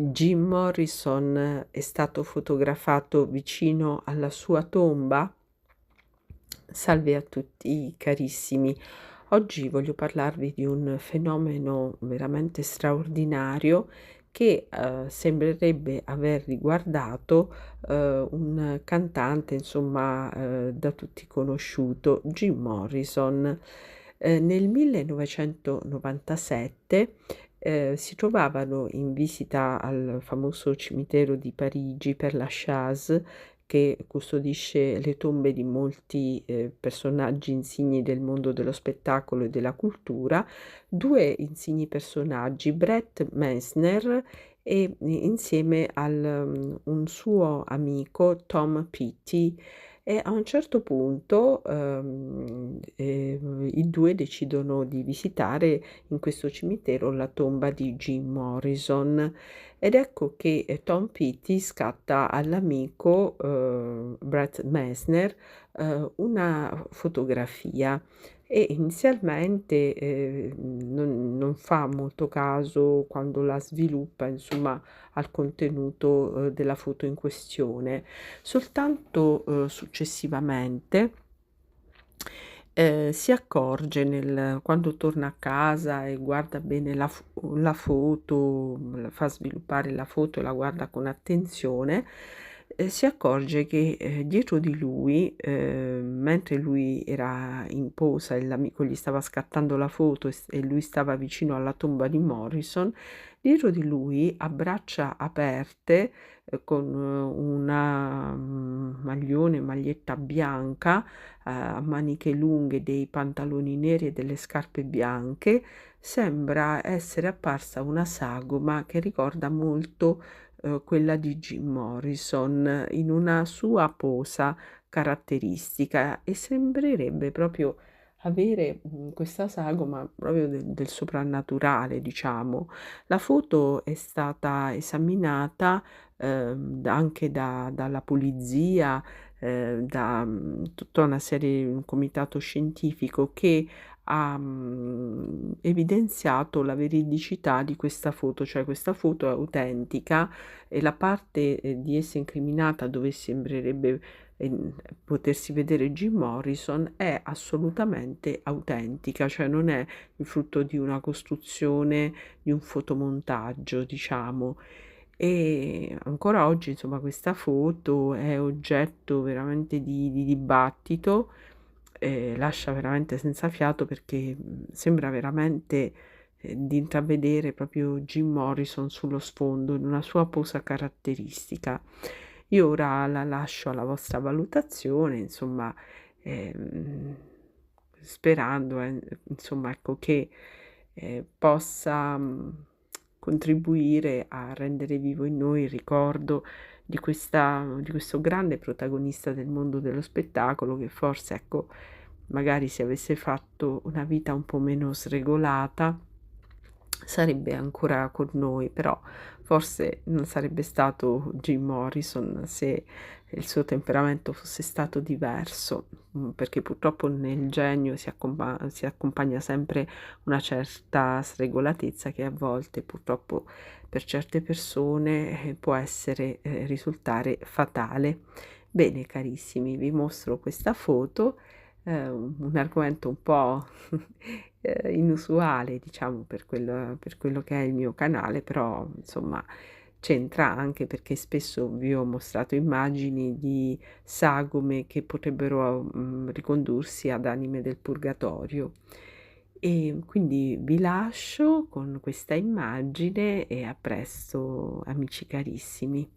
Jim Morrison è stato fotografato vicino alla sua tomba? Salve a tutti carissimi. Oggi voglio parlarvi di un fenomeno veramente straordinario che sembrerebbe aver riguardato un cantante, insomma, da tutti conosciuto, Jim Morrison. Nel 1997 si trovavano in visita al famoso cimitero di Parigi per Lachaise, che custodisce le tombe di molti personaggi insigni del mondo dello spettacolo e della cultura, due insigni personaggi, Brett Meisner e insieme un suo amico Tom Petty. E a un certo punto i due decidono di visitare in questo cimitero la tomba di Jim Morrison. Ed ecco che Tom Petty scatta all'amico Brett Meisner una fotografia e inizialmente non fa molto caso quando la sviluppa, insomma, al contenuto della foto in questione. Soltanto successivamente si accorge quando torna a casa e guarda bene la foto, fa sviluppare la foto e la guarda con attenzione, si accorge che dietro di lui, mentre lui era in posa e l'amico gli stava scattando la foto e lui stava vicino alla tomba di Morrison, dietro di lui, a braccia aperte, con una maglietta bianca, a maniche lunghe, dei pantaloni neri e delle scarpe bianche, sembra essere apparsa una sagoma che ricorda molto quella di Jim Morrison in una sua posa caratteristica e sembrerebbe proprio avere questa sagoma proprio del soprannaturale, diciamo. La foto è stata esaminata anche dalla polizia, da tutta una serie, un comitato scientifico che ha evidenziato la veridicità di questa foto, cioè questa foto è autentica e la parte di essa incriminata dove sembrerebbe potersi vedere Jim Morrison è assolutamente autentica, cioè non è il frutto di una costruzione, di un fotomontaggio, diciamo. E ancora oggi, insomma, questa foto è oggetto veramente di dibattito, lascia veramente senza fiato perché sembra veramente di intravedere proprio Jim Morrison sullo sfondo in una sua posa caratteristica. Io ora la lascio alla vostra valutazione, insomma, ehm, sperando, insomma, ecco, che possa contribuire a rendere vivo in noi il ricordo di questo grande protagonista del mondo dello spettacolo che forse, ecco, magari se avesse fatto una vita un po' meno sregolata sarebbe ancora con noi, però forse non sarebbe stato Jim Morrison se il suo temperamento fosse stato diverso, perché purtroppo nel genio si accompagna sempre una certa sregolatezza che a volte purtroppo per certe persone può essere risultare fatale. Bene carissimi, vi mostro questa foto, un argomento un po' inusuale, diciamo, per quello che è il mio canale, però insomma c'entra anche perché spesso vi ho mostrato immagini di sagome che potrebbero ricondursi ad anime del purgatorio. E quindi vi lascio con questa immagine e a presto, amici carissimi.